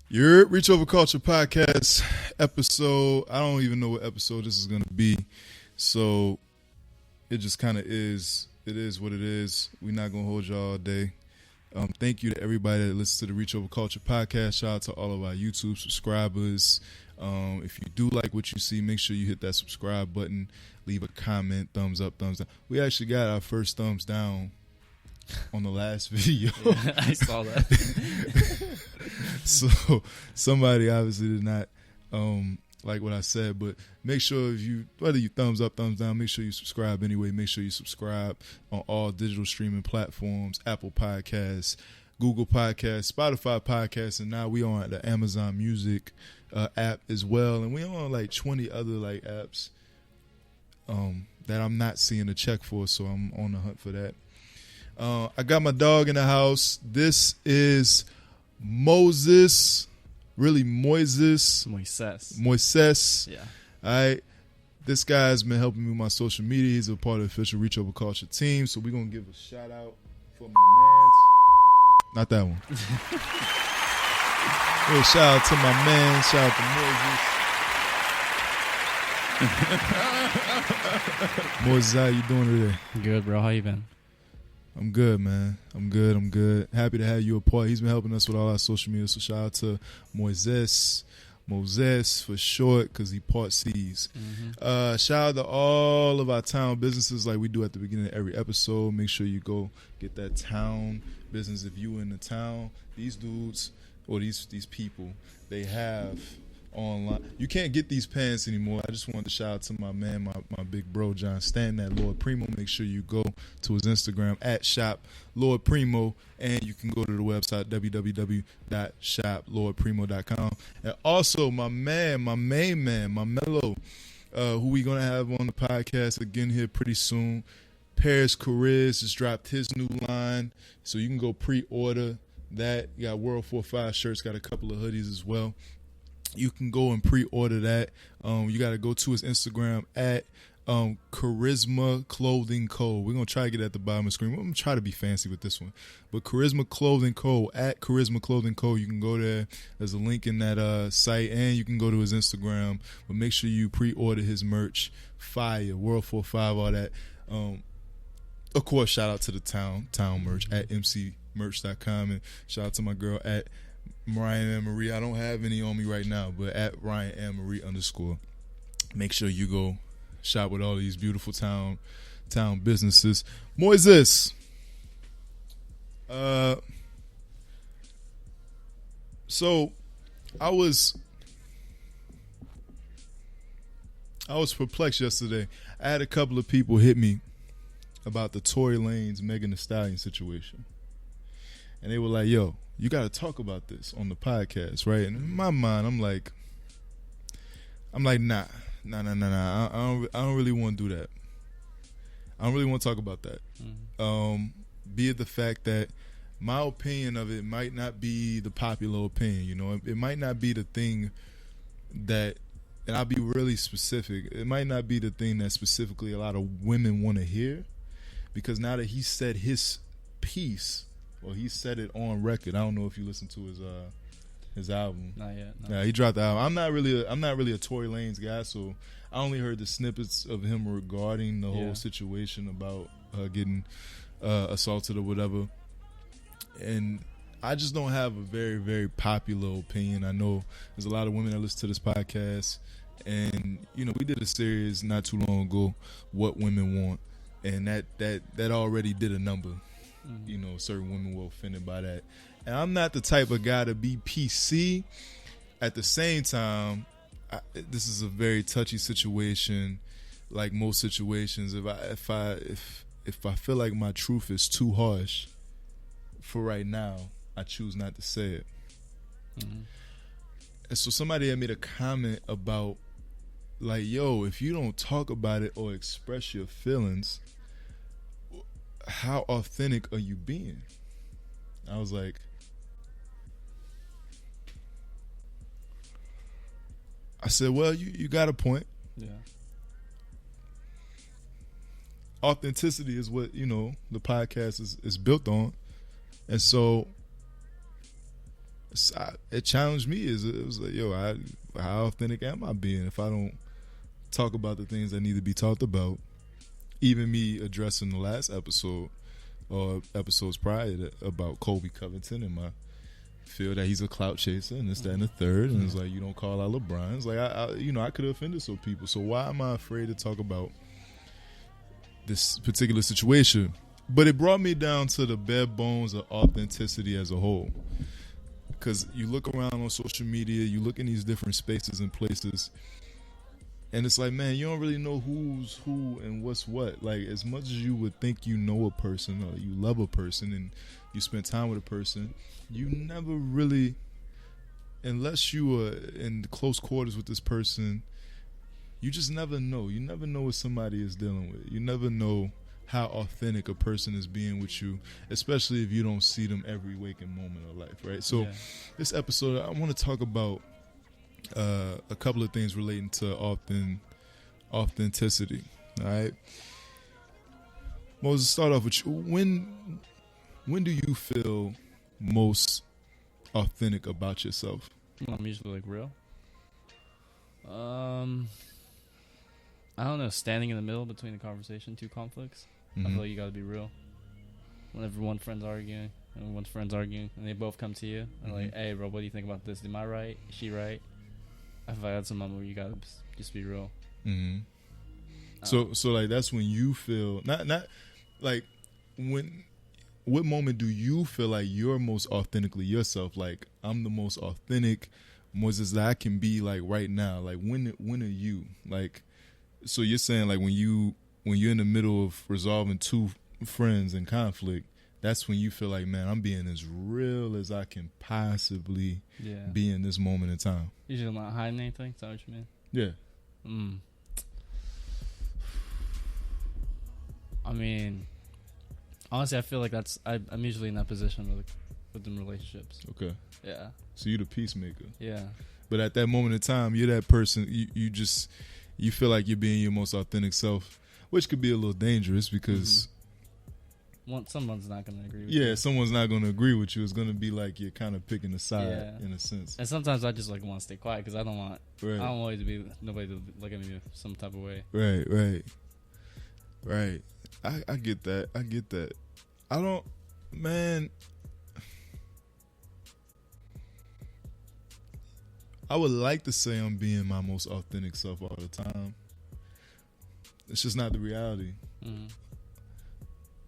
Your Reach Over Culture podcast episode. I don't even know what episode this is going to be. So it just kind of is. It is what it is. We're not going to hold y'all all day. Thank you to everybody that listens to the Reach Over Culture podcast. Shout out to all of our YouTube subscribers. If you do like what you see, make sure you hit that subscribe button. Leave a comment, thumbs up, thumbs down. We actually got our first thumbs down on the last video. Yeah, I saw that. So somebody obviously did not like what I said, but make sure whether you thumbs up, thumbs down, make sure you subscribe anyway. Make sure you subscribe on all digital streaming platforms, Apple Podcasts, Google Podcasts, Spotify Podcasts, and now we on the Amazon Music app as well. And we on like 20 other like apps that I'm not seeing a check for, so I'm on the hunt for that. I got my dog in the house. This is Moises. Yeah. All right. This guy's been helping me with my social media. He's a part of the official Reach Over Culture team. So we're going to give a shout out for my mans. Not that one. Hey, shout out to my man. Shout out to Moises. Moises, how you doing today? Good, bro. How you been? I'm good, man. I'm good. Happy to have you a part. He's been helping us with all our social media. So shout out to Moses for short, because he part C's. Mm-hmm. Shout out to all of our town businesses like we do at the beginning of every episode. Make sure you go get that town business if you in the town. These dudes or these people, they have online. You can't get these pants anymore. I just wanted to shout out to my man, my big bro, John Stanton at Lord Primo. Make sure you go to his Instagram at Shop Lord Primo, and you can go to the website www.shoplordprimo.com. And also my man, my main man, my mellow, who we gonna have on the podcast again here pretty soon. Paris Carriz just dropped his new line, so you can go pre-order that. You got World 45 shirts, got a couple of hoodies as well. You can go and pre-order that. You got to go to his Instagram at Charisma Clothing Co. We're going to try to get at the bottom of the screen. We're going to try to be fancy with this one. But Charisma Clothing Co. at Charisma Clothing Co. You can go there. There's a link in that site, and you can go to his Instagram. But make sure you pre-order his merch. Fire, World 45, all that. Of course, shout out to the town merch at mcmerch.com. And shout out to my girl at Ryan Ann Marie. I don't have any on me right now, but at Ryan Ann Marie _ make sure you go shop with all these beautiful town businesses. Moises, so I was perplexed yesterday. I had a couple of people hit me about the Tory Lanez Megan Thee Stallion situation, and they were like, "Yo, you got to talk about this on the podcast, right?" And in my mind, I'm like, nah. I don't really want to do that. I don't really want to talk about that. Mm-hmm. Be it the fact that my opinion of it might not be the popular opinion. You know, it might not be the thing that, and I'll be really specific. It might not be the thing that specifically a lot of women want to hear, because now that he said his piece. Well, he said it on record. I don't know if you listened to his album. Not yet. No. Yeah, he dropped the album. I'm not really a Tory Lanez guy, so I only heard the snippets of him regarding the whole situation about getting assaulted or whatever. And I just don't have a very, very popular opinion. I know there's a lot of women that listen to this podcast, and we did a series not too long ago, What Women Want, and that already did a number. Certain women were offended by that. And I'm not the type of guy to be PC. At the same time, this is a very touchy situation, like most situations. If I feel like my truth is too harsh for right now, I choose not to say it. Mm-hmm. And so somebody had made a comment about, like, yo, if you don't talk about it or express your feelings, how authentic are you being? I was like, I said, well, you got a point. Yeah. Authenticity is what, the podcast is built on. And so it challenged me. It was like, yo, how authentic am I being if I don't talk about the things that need to be talked about? Even me addressing the last episode or episodes prior about Kobe Covington and my feel that he's a clout chaser and this, that, and the third, and it's like, you don't call out LeBron. It's like I could have offended some people. So why am I afraid to talk about this particular situation? But it brought me down to the bare bones of authenticity as a whole. Because you look around on social media, you look in these different spaces and places, and it's like, man, you don't really know who's who and what's what. Like, as much as you would think you know a person or you love a person and you spend time with a person, you never really, unless you are in close quarters with this person, you just never know. You never know what somebody is dealing with. You never know how authentic a person is being with you, especially if you don't see them every waking moment of life, right? So this episode, I want to talk about a couple of things relating to authenticity, all right? Moses, start off with you. When do you feel most authentic about yourself? I'm usually like real. I don't know, standing in the middle between the conversation, two conflicts. I feel like you gotta be real. Whenever one friend's arguing and they both come to you and like, hey bro, what do you think about this? Am I right? Is she right? I feel like that's a moment where you gotta just be real. So like that's when you feel not like what moment do you feel like you're most authentically yourself? Like, I'm the most authentic Moses that I can be, like, right now. Like, when are you? Like, so you're saying, like, when you're in the middle of resolving two friends in conflict, that's when you feel like, man, I'm being as real as I can possibly be in this moment in time. Usually not hiding anything? Is that what you mean? Yeah. I mean, honestly, I feel like I'm usually in that position with them relationships. Okay. Yeah. So you're the peacemaker. Yeah. But at that moment in time, you're that person. You feel like you're being your most authentic self, which could be a little dangerous because someone's not going to agree with you. Yeah, someone's not going to agree with you. It's going to be like you're kind of picking a side in a sense. And sometimes I just like want to stay quiet because I don't want nobody to look at me some type of way. Right. I get that. I don't, man. I would like to say I'm being my most authentic self all the time. It's just not the reality.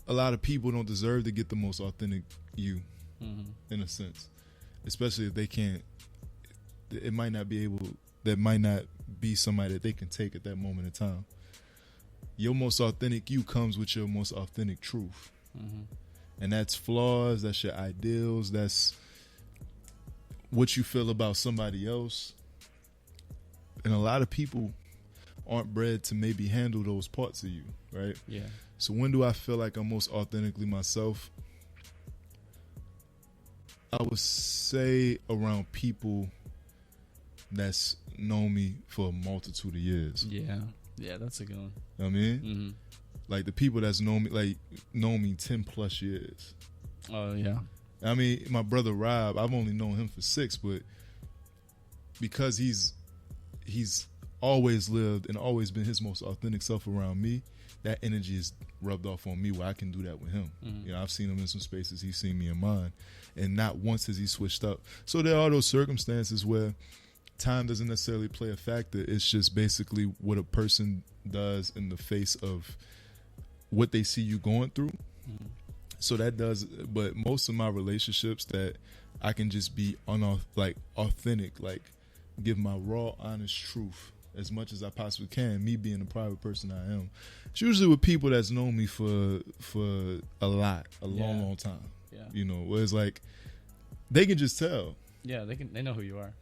A lot of people don't deserve to get the most authentic you, in a sense. Especially if they can't, there might not be somebody that they can take at that moment in time. Your most authentic you comes with your most authentic truth. And that's flaws, that's your ideals, that's what you feel about somebody else. And a lot of people aren't bred to maybe handle those parts of you, right? Yeah. So when do I feel like I'm most authentically myself? I would say around people that's known me for a multitude of years. Yeah, that's a good one. You know what I mean? Like the people that's known me 10 plus years. Oh, yeah. I mean, my brother Rob, I've only known him for 6, but because he's always lived and always been his most authentic self around me, that energy is rubbed off on me where I can do that with him. You know, I've seen him in some spaces, he's seen me in mine, and not once has he switched up. So there are those circumstances where time doesn't necessarily play a factor. It's just basically what a person does in the face of what they see you going through. So that does, but most of my relationships that I can just be authentic, like give my raw, honest truth as much as I possibly can, me being the private person I am. It's usually with people that's known me for a long time. Yeah. You know, where it's like they can just tell. Yeah, they know who you are.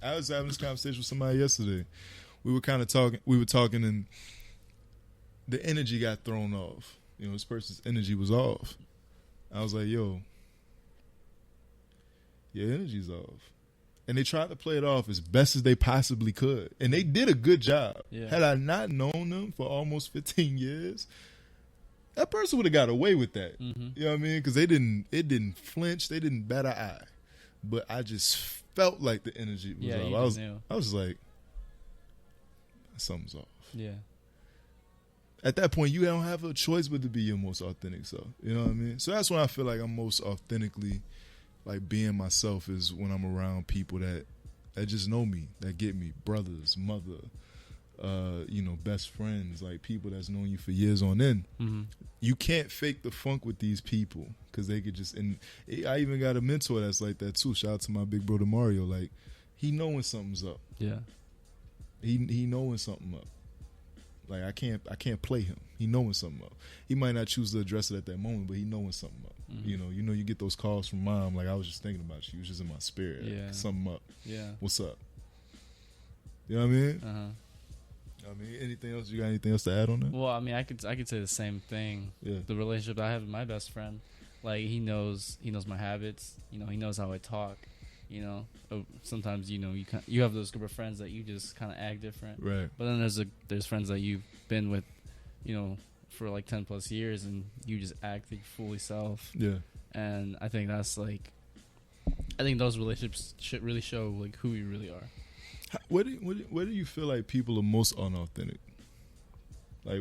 I was having this conversation with somebody yesterday. We were talking and the energy got thrown off. You know, this person's energy was off. I was like, yo, your energy's off. And they tried to play it off as best as they possibly could. And they did a good job. Yeah. Had I not known them for almost 15 years, that person would have got away with that. You know what I mean? Because it didn't flinch. They didn't bat an eye. but I just felt like the energy was off. I was like, something's off. Yeah. At that point, you don't have a choice but to be your most authentic self. You know what I mean? So that's when I feel like I'm most authentically, like, being myself, is when I'm around people that just know me, that get me, brothers, mother, best friends, like people that's known you for years on end. Mm-hmm. You can't fake the funk with these people because they could just. And I even got a mentor that's like that too. Shout out to my big brother Mario. Like, he knowing something's up. Yeah. He knowing something up. Like, I can't play him. He knowing something up. He might not choose to address it at that moment, but he knowing something up. Mm-hmm. You get those calls from mom. Like, I was just thinking about you. You was just in my spirit. Yeah. Like, something up. Yeah. What's up? You know what I mean? Uh-huh. I mean, anything else? You got anything else to add on that? Well, I mean, I could say the same thing. Yeah. The relationship I have with my best friend, like, he knows my habits. He knows how I talk. Sometimes you have those group of friends that you just kind of act different. Right. But then there's friends that you've been with, for like 10 plus years, and you just act like fully self. Yeah. And I think that's like, I think those relationships should really show like who you really are. Where do you feel like people are most unauthentic? Like,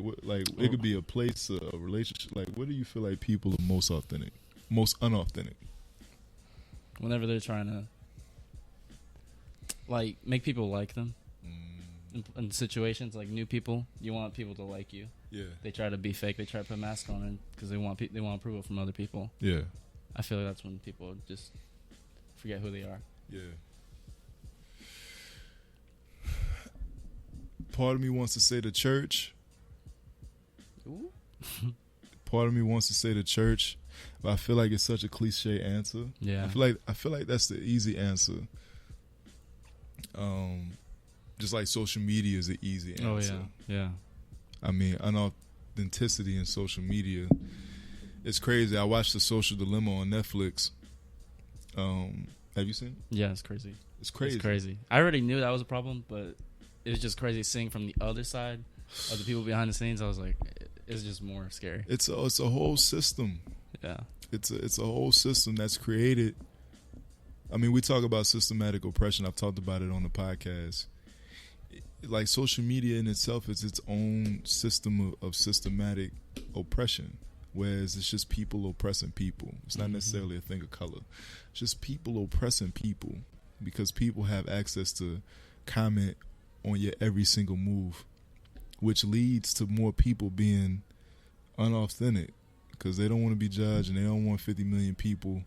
it could be a place, a relationship. Like, where do you feel like people are most authentic, most unauthentic? Whenever they're trying to, like, make people like them. In situations like new people, you want people to like you. Yeah. They try to be fake. They try to put a mask on because they want approval from other people. Yeah. I feel like that's when people just forget who they are. Yeah. Part of me wants to say the church. Ooh. Part of me wants to say the church, but I feel like it's such a cliche answer. Yeah. I feel like that's the easy answer. Just like social media is an easy answer. Oh yeah. I mean, unauthenticity in social media, it's crazy. I watched The Social Dilemma on Netflix. Have you seen it? Yeah, it's crazy. It's crazy. It's crazy. I already knew that was a problem, but it was just crazy seeing from the other side of the people behind the scenes. I was like, it's just more scary. It's a whole system. Yeah. It's a whole system that's created. I mean, we talk about systematic oppression. I've talked about it on the podcast. Like, social media in itself is its own system of systematic oppression, whereas it's just people oppressing people. It's not necessarily a thing of color. It's just people oppressing people because people have access to comment on your every single move, which leads to more people being unauthentic because they don't want to be judged and they don't want 50 million people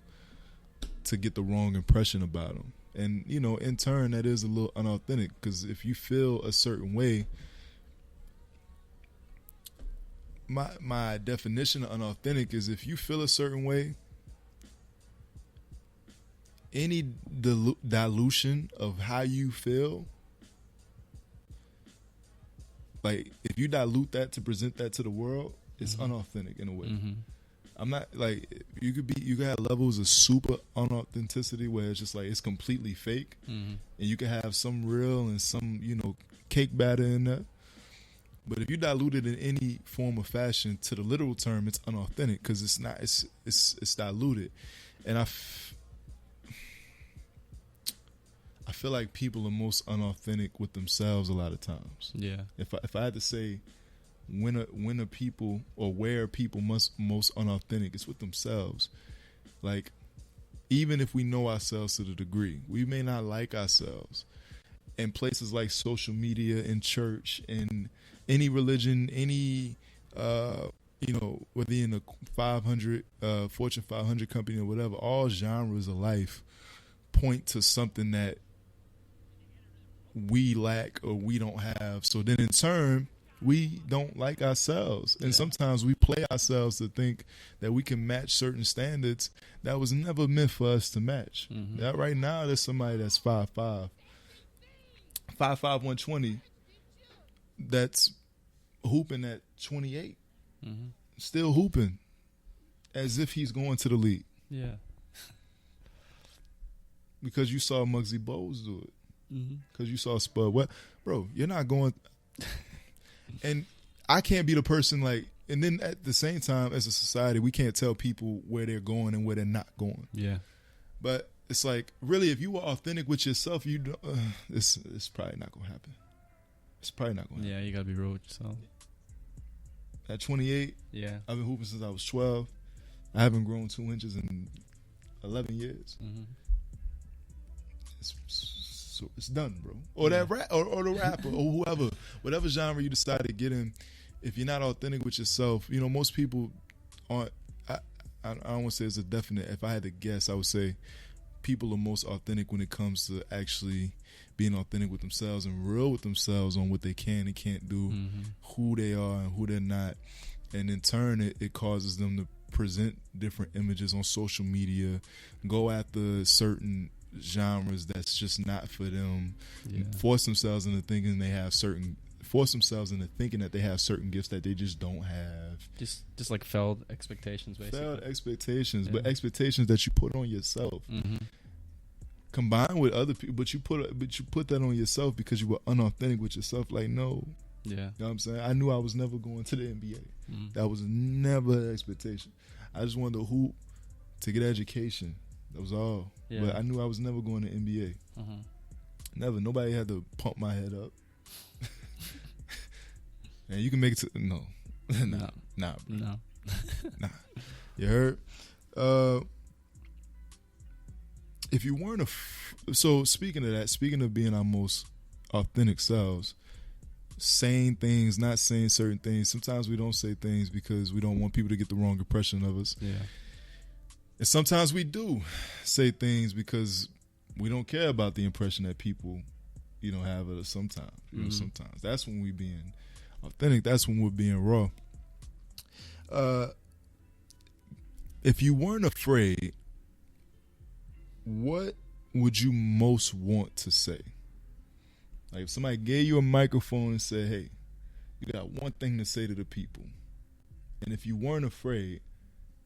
to get the wrong impression about them. And, in turn, that is a little unauthentic because if you feel a certain way, my definition of unauthentic is if you feel a certain way, any dilution of how you feel, like if you dilute that to present that to the world, it's unauthentic in a way. I'm not like you could have levels of super unauthenticity where it's just like it's completely fake, and you can have some real and some cake batter in that. But if you dilute it in any form or fashion to the literal term, it's unauthentic because it's not. It's diluted, and I feel like people are most unauthentic with themselves a lot of times. Yeah. If I had to say when are people or where are people most unauthentic, it's with themselves. Like, even if we know ourselves to the degree, we may not like ourselves. In places like social media, in church, in any religion, any whether in a 500 Fortune 500 company or whatever, all genres of life point to something that we lack or we don't have. So then in turn, we don't like ourselves. And sometimes we play ourselves to think that we can match certain standards that was never meant for us to match. That right now, there's somebody that's 5'5", 120, that's hooping at 28, still hooping as if he's going to the league. Yeah. Because you saw Muggsy Bogues do it. Because you saw Spud. What, bro? You're not going. And I can't be the person like. And then at the same time, as a society, we can't tell people where they're going and where they're not going. Yeah. But it's like, really, if you were authentic with yourself, you don't, it's probably not gonna happen. It's probably not gonna happen. Yeah, you gotta be real with yourself. At 28, Yeah, I've been hooping since I was 12. I haven't grown 2 inches in 11 years. mm-hmm. It's done, bro. Or that rap, or the rapper, or whoever, whatever genre you decide to get in. If you're not authentic with yourself, you know, most people aren't. I don't want to say it's a definite. If I had to guess, I would say people are most authentic when it comes to actually being authentic with themselves and real with themselves on what they can and can't do, who they are and who they're not. And in turn, it causes them to present different images on social media, go after certain genres that's just not for them, force themselves into thinking that they have certain gifts that they just don't have. Just like failed expectations, basically. Failed expectations, but expectations that you put on yourself. Combined with other people, but you put that on yourself because you were unauthentic with yourself. Like, no. Yeah. You know what I'm saying? I knew I was never going to the NBA. That was never an expectation. I just wanted to hoop to get education. That was all. Yeah. But I knew I was never going to NBA. Never. Nobody had to pump my head up. And you can make it to... No. Nah. You heard? If you weren't so speaking of that, speaking of being our most authentic selves, saying things, not saying certain things. Sometimes we don't say things because we don't want people to get the wrong impression of us. Yeah. And sometimes we do say things because we don't care about the impression that people, you know, have of us sometimes. You know, sometimes. That's when we being authentic. That's when we're being raw. If you weren't afraid, what would you most want to say? Like if somebody gave you a microphone and said, hey, you got one thing to say to the people. And if you weren't afraid,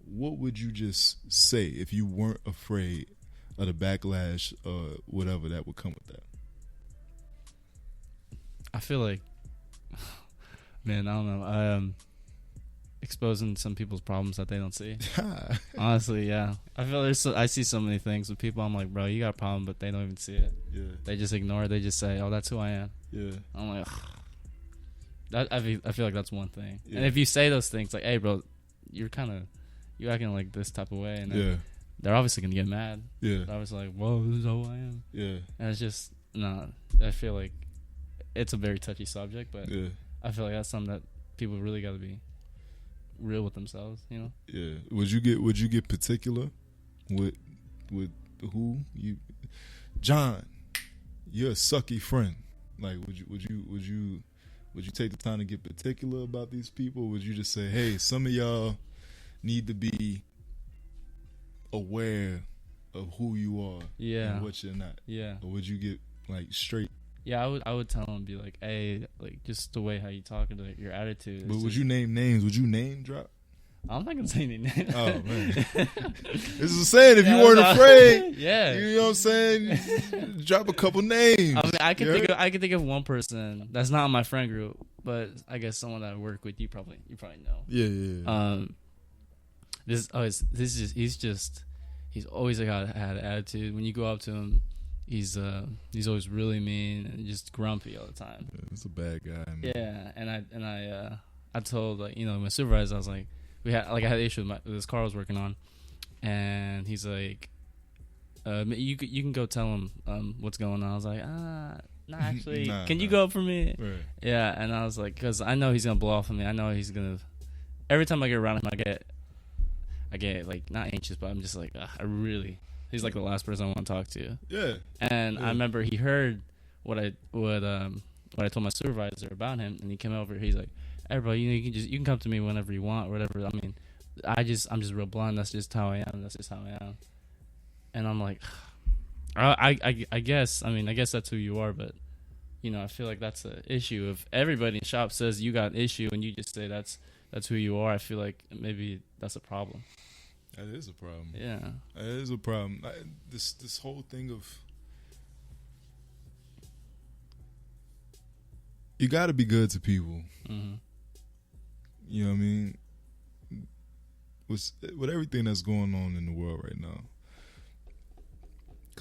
what would you just say if you weren't afraid of the backlash or whatever that would come with that? I feel like, man, I don't know. Exposing some people's problems that they don't see. Honestly, yeah. I feel I see so many things with people. I'm like, bro, you got a problem, but they don't even see it. Yeah. They just ignore it. They just say, oh, that's who I am. Yeah. I'm like, I feel like that's one thing. Yeah. And if you say those things, like, hey, bro, you're acting like this type of way, and then they're obviously gonna get mad. Yeah. They're obviously like, whoa, this is who I am. Yeah. And it's just I feel like it's a very touchy subject, but I feel like that's something that people really got to be real with themselves, you know. Yeah. Would you get particular with who you, John? You're a sucky friend. Like, would you take the time to get particular about these people? Or would you just say, hey, some of y'all need to be aware of who you are, and what you're not? Yeah. Or would you get like straight? Yeah, I would tell them, be like, hey, like just the way how you talk, or your attitude. But would you name names? Would you name drop? I'm not gonna say any names. Oh man, this is a saying. If you weren't afraid, you know what I'm saying. Drop a couple names. I mean, I can think of one person that's not in my friend group, but I guess someone that I work with. You probably know. Yeah. He's always had an attitude. When you go up to him, he's always really mean and just grumpy all the time. Yeah, he's a bad guy, man. Yeah, and I told, like, you know, my supervisor, I was like, I had an issue with this car I was working on, and he's like, you can go tell him what's going on. I was like, no, actually, can you go up for me? Right. Yeah, and I was like, because I know he's gonna blow off on me. I know he's gonna. Every time I get around him, I get like not anxious, but I'm just like, he's like the last person I want to talk to. Yeah. And I remember he heard what I told my supervisor about him, and he came over. He's like, hey, bro, you can come to me whenever you want, or whatever. I mean, I'm just real blunt. That's just how I am. That's just how I am. And I'm like, I guess that's who you are, but you know, I feel like that's an issue. If everybody in the shop says you got an issue and you just say that's who you are, I feel like maybe that's a problem. That is a problem. Yeah, that is a problem. This whole thing of you got to be good to people. Mm-hmm. You know what I mean? With everything that's going on in the world right now,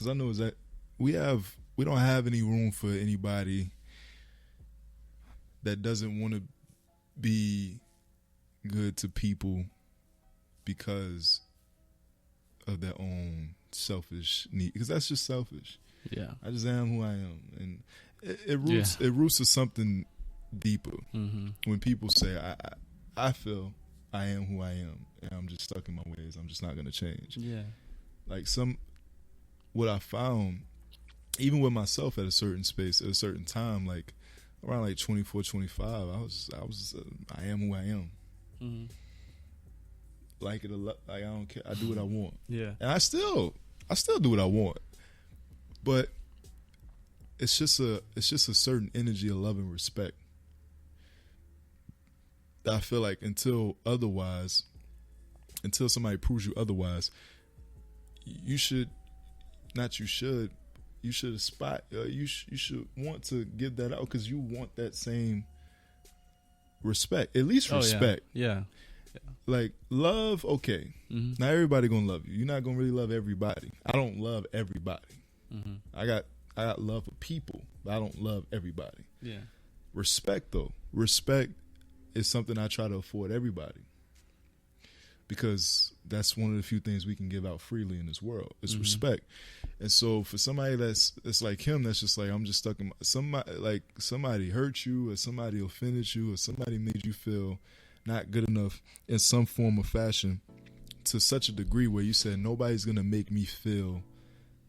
because I know is that we don't have any room for anybody that doesn't want to be good to people because of their own selfish need, because that's just selfish. Yeah, I just am who I am, and it roots to something deeper. When people say I feel I am who I am and I'm just stuck in my ways, I'm just not gonna change. Yeah, like what I found even with myself at a certain space at a certain time, like around like 24, 25, I am who I am. Like it a lot. Like I don't care. I do what I want. Yeah, and I still do what I want. But it's just a certain energy of love and respect that I feel like until somebody proves you otherwise, you should aspire. You should want to give that out because you want that same respect, at least respect. Yeah. Like love, okay. Not everybody gonna love you. You're not gonna really love everybody. I don't love everybody. I got love for people, but I don't love everybody. Yeah. Respect though. Respect is something I try to afford everybody. Because that's one of the few things we can give out freely in this world. It's respect. And so for somebody that's like him, that's just like, I'm just stuck in somebody hurt you or somebody offended you or somebody made you feel not good enough in some form or fashion to such a degree where you said nobody's going to make me feel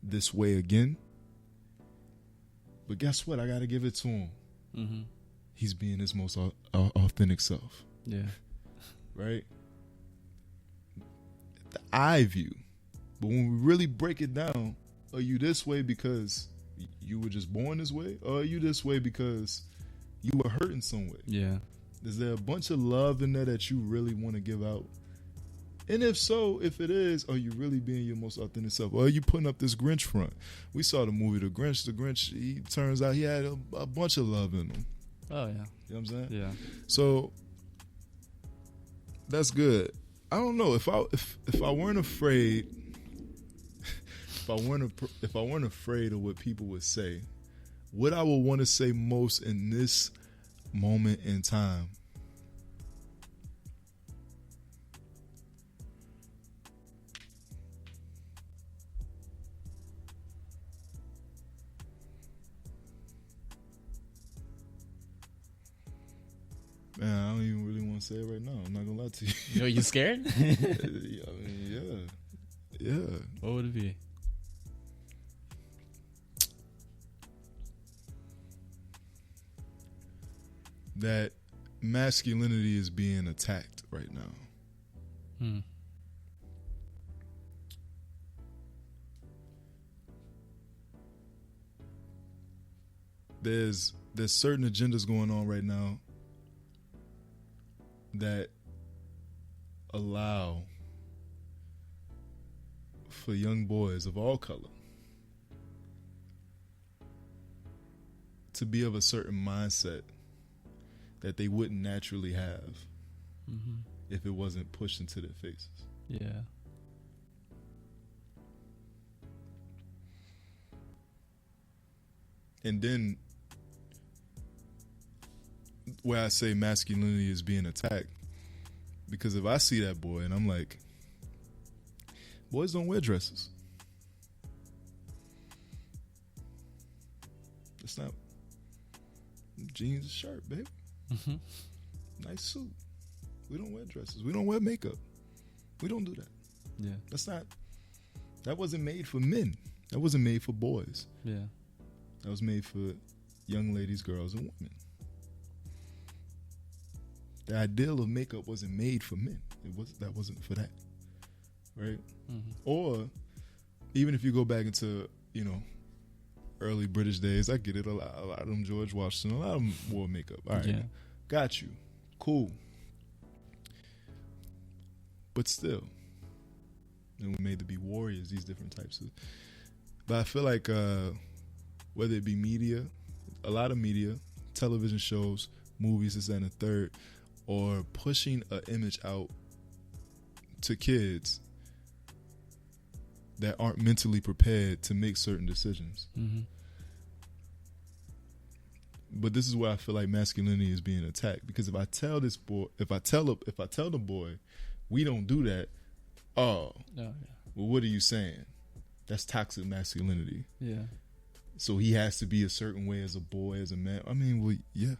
this way again. But guess what? I got to give it to him. He's being his most authentic self. Yeah. Right? The eye view. But when we really break it down, are you this way because you were just born this way? Or are you this way because you were hurt in some way? Yeah. Is there a bunch of love in there that you really want to give out? And if so, if it is, are you really being your most authentic self? Or are you putting up this Grinch front? We saw the movie The Grinch. The Grinch, he turns out he had a bunch of love in him. Oh, yeah. You know what I'm saying? Yeah. So, that's good. I don't know. If I weren't afraid, if I weren't afraid of what people would say, what I would want to say most in this moment in time, man, I don't even really want to say it right now. I'm not gonna lie to you. Yo, you scared? Yeah. What would it be? That masculinity is being attacked right now. There's certain agendas going on right now that allow for young boys of all color to be of a certain mindset that they wouldn't naturally have if it wasn't pushed into their faces. Yeah. And then where I say masculinity is being attacked, because if I see that boy and I'm like, boys don't wear dresses. It's not jeans and shirt, baby. Nice suit. We don't wear dresses. We don't wear makeup. We don't do that. Yeah. That wasn't made for men. That wasn't made for boys. Yeah. That was made for young ladies, girls, and women. The ideal of makeup wasn't made for men. That wasn't for that. Right? Or even if you go back into, early British days, I get it. A lot of them, George Washington, a lot of them wore makeup. All right. Yeah. Got you. Cool. But still, we made to be warriors, these different types of. But I feel like whether it be media, a lot of media, television shows, movies, this, that, and the third, or pushing an image out to kids that aren't mentally prepared to make certain decisions. Mm-hmm. But this is where I feel like masculinity is being attacked, because if I tell the boy, we don't do that, well, what are you saying? That's toxic masculinity. Yeah. So he has to be a certain way as a boy, as a man. I mean, well, yeah.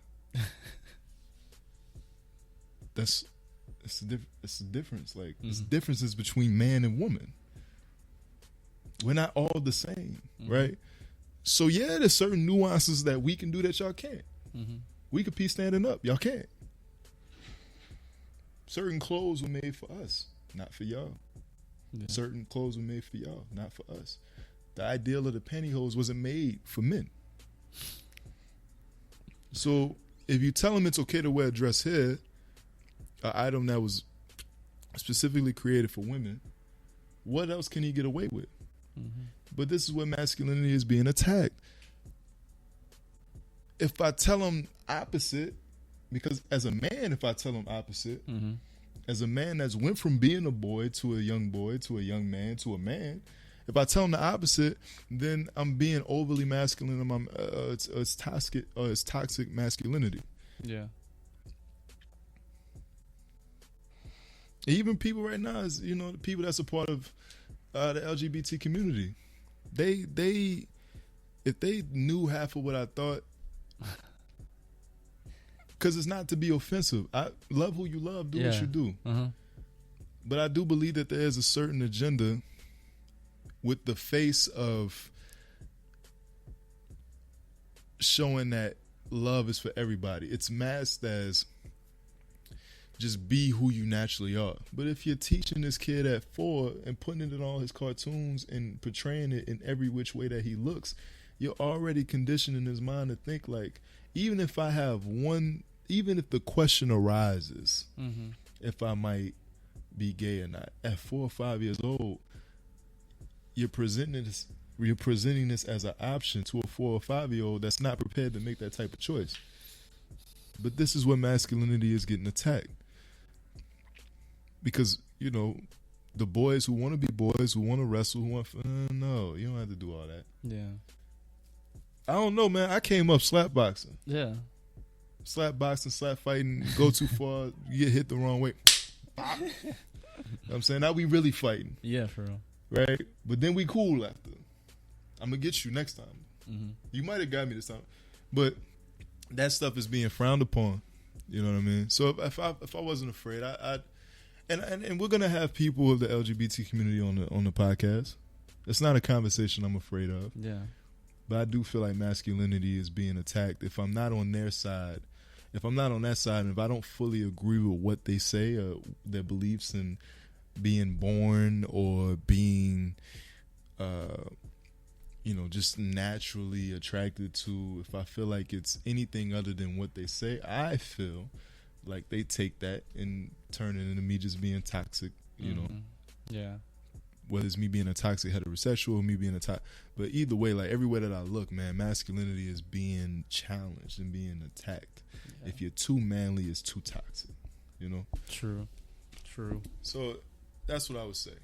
It's the difference. Like, it's differences between man and woman. We're not all the same, right? So yeah, there's certain nuances that we can do that y'all can't. We could pee standing up, y'all can't. Certain clothes were made for us, not for y'all. Yeah. Certain clothes were made for y'all, not for us. The ideal of the pantyhose wasn't made for men. So if you tell them it's okay to wear a dress here, an item that was specifically created for women, what else can he get away with? But this is where masculinity is being attacked. If I tell him opposite, because as a man, if I tell him opposite, as a man that's went from being a boy to a young man to a man, if I tell him the opposite, then I'm being overly masculine. And it's toxic masculinity. Yeah. Even people right now, is the people that's a part of the LGBT community, they if they knew half of what I thought, because it's not to be offensive. I love who you love, do what you do. But I do believe that there is a certain agenda with the face of showing that love is for everybody. It's masked as just be who you naturally are. But if you're teaching this kid at 4 and putting it in all his cartoons and portraying it in every which way that he looks, you're already conditioning his mind to think like, even if the question arises, if I might be gay or not, at 4 or 5 years old, you're presenting this as an option to a 4 or 5-year-old that's not prepared to make that type of choice. But this is where masculinity is getting attacked. Because, the boys who want to be boys, who want to wrestle, no, you don't have to do all that. Yeah. I don't know, man. I came up slap boxing. Yeah. Slap boxing, slap fighting, go too far, you get hit the wrong way. You know what I'm saying? Now we really fighting. Yeah, for real. Right? But then we cool after. I'm going to get you next time. You might have got me this time. But that stuff is being frowned upon. You know what I mean? So if I wasn't afraid, and we're gonna have people of the LGBT community on the podcast. It's not a conversation I'm afraid of. Yeah. But I do feel like masculinity is being attacked. If I'm not on their side, if I'm not on that side, and if I don't fully agree with what they say, or their beliefs in being born or being, just naturally attracted to, if I feel like it's anything other than what they say, I feel like they take that and turn it into me just being toxic, Yeah. Whether it's me being a toxic heterosexual or me being a toxic. But either way, like everywhere that I look, man, masculinity is being challenged and being attacked. Yeah. If you're too manly, it's too toxic, True. So that's what I would say.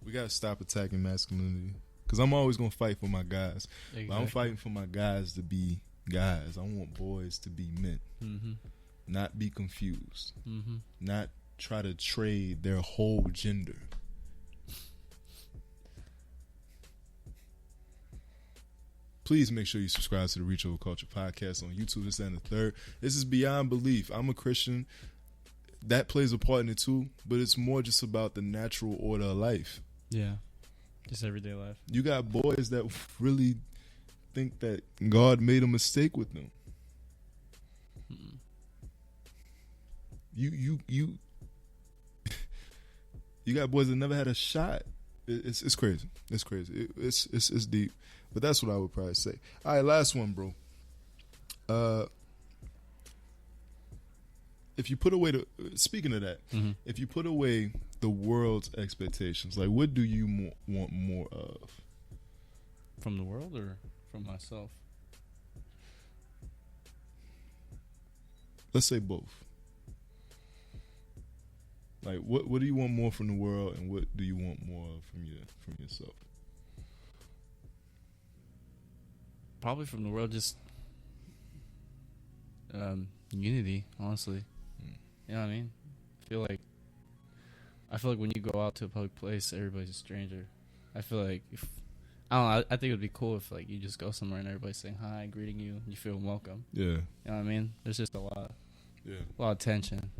We got to stop attacking masculinity. Because I'm always going to fight for my guys. Exactly. But I'm fighting for my guys to be guys. I want boys to be men. Not be confused. Not try to trade their whole gender. Please make sure you subscribe to the Reach Over Culture podcast on YouTube, this and the third. This is beyond belief. I'm a Christian. That plays a part in it too, but it's more just about the natural order of life. Yeah. Just everyday life. You got boys that really think that God made a mistake with them. You got boys that never had a shot. It's crazy. It's crazy. It's deep. But that's what I would probably say. All right, last one, bro. If you put away speaking of that, if you put away the world's expectations, like what do you want more of? From the world or from myself? Let's say both. Like what do you want more from the world, and what do you want more of from yourself? probably from the world, just unity, honestly. You know what I mean? I feel like when you go out to a public place, everybody's a stranger. I feel like I don't know, I think it would be cool if like you just go somewhere and everybody's saying hi, greeting you, and you feel welcome. Yeah. You know what I mean? There's just a lot of tension,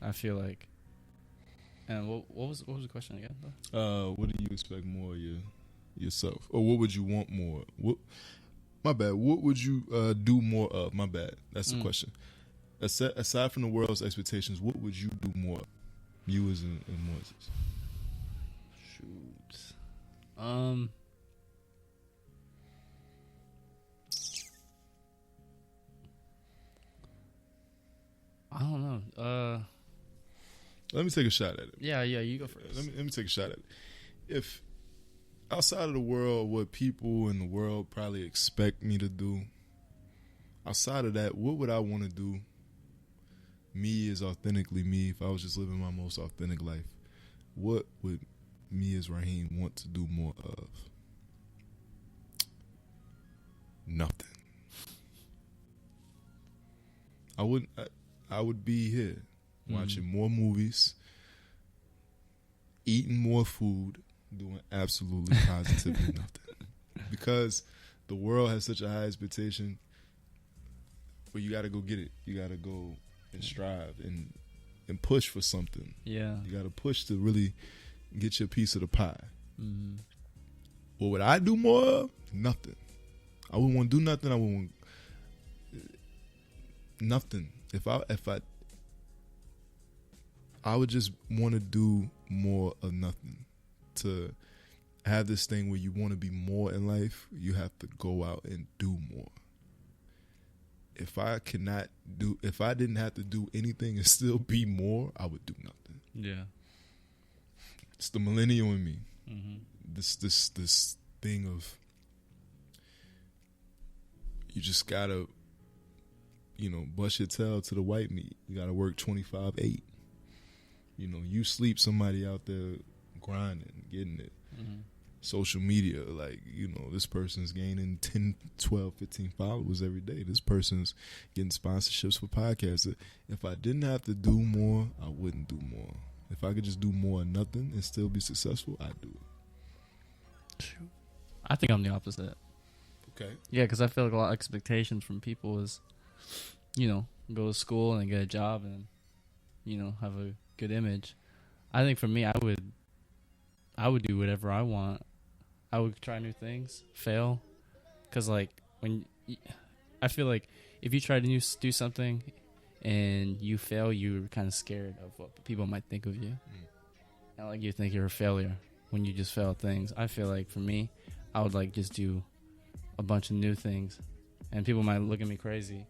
I feel like. And what was the question again, though? What do you expect more of yourself? Or what would you want more? My bad. What would you do more of? My bad. That's the question. Aside from the world's expectations, what would you do more of? You as in Moises. Shoot. I don't know. Let me take a shot at it. Yeah, you go first. Let me take a shot at it. If outside of the world, what people in the world probably expect me to do, outside of that, what would I want to do? Me as authentically me, if I was just living my most authentic life, what would me as Raheem want to do more of? Nothing. I would be here watching more movies, eating more food, doing absolutely positively nothing. Because the world has such a high expectation, but you got to go get it. You got to go and strive and push for something. Yeah. You got to push to really get your piece of the pie. Mm-hmm. What would I do more of? Nothing. I wouldn't want to do nothing. I wouldn't nothing. If I would just want to do more of nothing. To have this thing where you want to be more in life, you have to go out and do more. If I didn't have to do anything and still be more, I would do nothing. Yeah. It's the millennial in me. Mm-hmm. This thing of you just gotta, bust your tail to the white meat. You gotta work 25/8. You sleep, somebody out there grinding, getting it. Mm-hmm. Social media, this person's gaining 10, 12, 15 followers every day. This person's getting sponsorships for podcasts. If I didn't have to do more, I wouldn't do more. If I could just do more of nothing and still be successful, I'd do it. I think I'm the opposite. Okay. Yeah, because I feel like a lot of expectations from people is, go to school and get a job and, have a good image. I think for me, I would do whatever I want. I would try new things, fail, because I feel like if you try to do something and you fail, you're kind of scared of what people might think of you. Not like you think you're a failure when you just fail at things. I feel like for me, I would just do a bunch of new things, and people might look at me crazy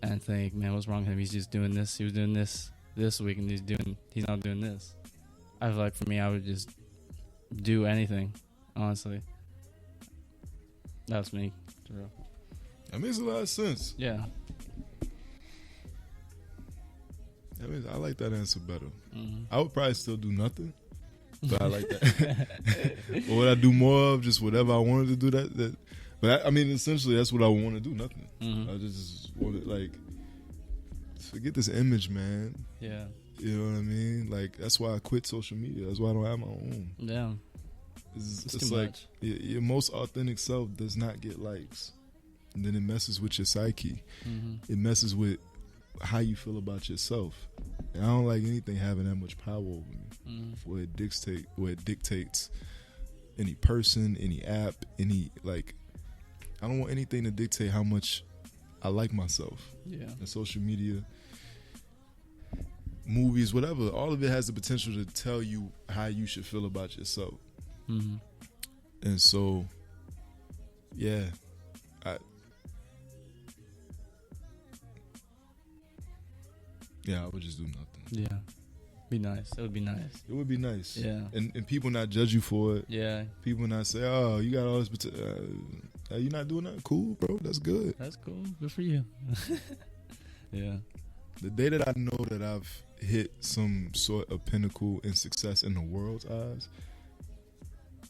and think, man, what's wrong with him? He's just doing this. He was doing this week, and he's not doing this. I feel like for me, I would just do anything, honestly. That's me. For real. That makes a lot of sense. Yeah. I like that answer better. Mm-hmm. I would probably still do nothing, but I like that. Or would I do more of just whatever I wanted to do? That. But essentially, that's what I want to do. Nothing. Mm-hmm. I just want to forget this image, man. Yeah. You know what I mean? That's why I quit social media. That's why I don't have my own. Yeah. It's like your most authentic self does not get likes. And then it messes with your psyche. Mm-hmm. It messes with how you feel about yourself. And I don't like anything having that much power over me. Mm-hmm. Where it dictates any person, any app, I don't want anything to dictate how much I like myself. Yeah. And social media, movies, whatever, all of it has the potential to tell you how you should feel about yourself. Mm-hmm. And so, yeah, I would just do nothing. Yeah. Be nice. It would be nice. It would be nice. Yeah. And people not judge you for it. Yeah. People not say, oh, you got all this, you're not doing that? Cool, bro. That's good. That's cool. Good for you. Yeah. The day that I know that I've hit some sort of pinnacle in success in the world's eyes,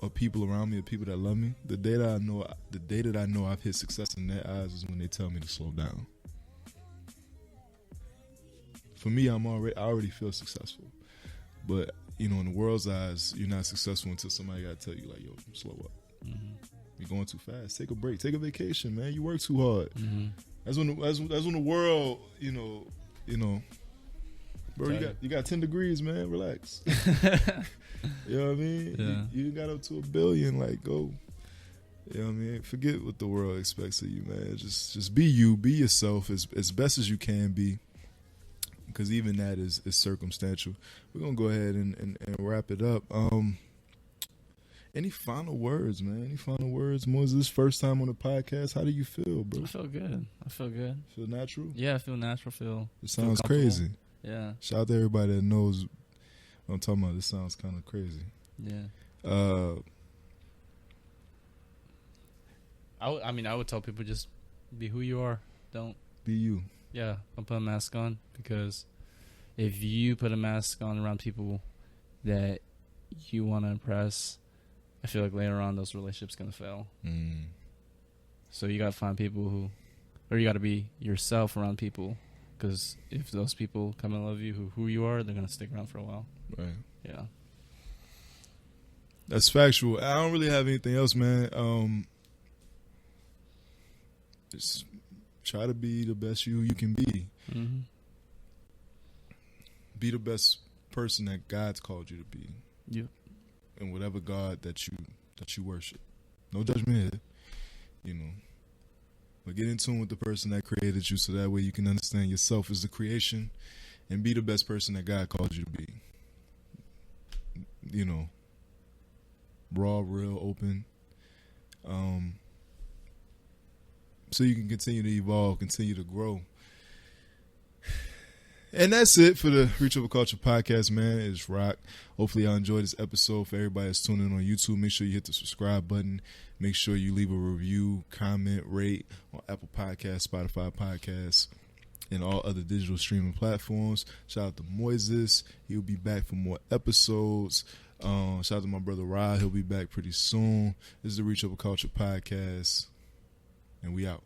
or people around me, or people that love me, the day that I know I've hit success in their eyes is when they tell me to slow down. For me, I already feel successful. But, you know, in the world's eyes, you're not successful until somebody got to tell you, like, yo, slow up. Mm-hmm. You're going too fast. Take a break. Take a vacation, man. You work too hard. Mm-hmm. That's when the world, you know, bro, you got 10 degrees, man. Relax. You know what I mean? Yeah. You got up to 1 billion. Like, go. You know what I mean? Forget what the world expects of you, man. Just be you. Be yourself as best as you can be. Because even that is circumstantial. We're going to go ahead and wrap it up. Any final words, man? Any final words? Moses, first time on the podcast. How do you feel, bro? I feel good. Feel natural? Yeah, I feel natural. It sounds crazy. Yeah. Shout out to everybody that knows what I'm talking about. This sounds kind of crazy. Yeah. I would tell people just be who you are. Don't be you. Yeah, don't put a mask on, because if you put a mask on around people that you want to impress, I feel like later on those relationships going to fail. Mm. So you got to find people you got to be yourself around people, because if those people come and love you who you are, they're going to stick around for a while. Right. Yeah. That's factual. I don't really have anything else, man. Just try to be the best you can be. Mm-hmm. Be the best person that God's called you to be. Yep. And whatever God that you worship. No judgment here. You know. But get in tune with the person that created you, so that way you can understand yourself as the creation, and be the best person that God called you to be. You know. Raw, real, open. So you can continue to evolve, continue to grow. And that's it for the Reach Over Culture podcast, man. It's rock. Hopefully y'all enjoyed this episode. For everybody that's tuning in on YouTube, make sure you hit the subscribe button. Make sure you leave a review, comment, rate on Apple Podcasts, Spotify Podcasts, and all other digital streaming platforms. Shout out to Moises. He'll be back for more episodes. Shout out to my brother Rod. He'll be back pretty soon. This is the Reach Over Culture podcast. And we out.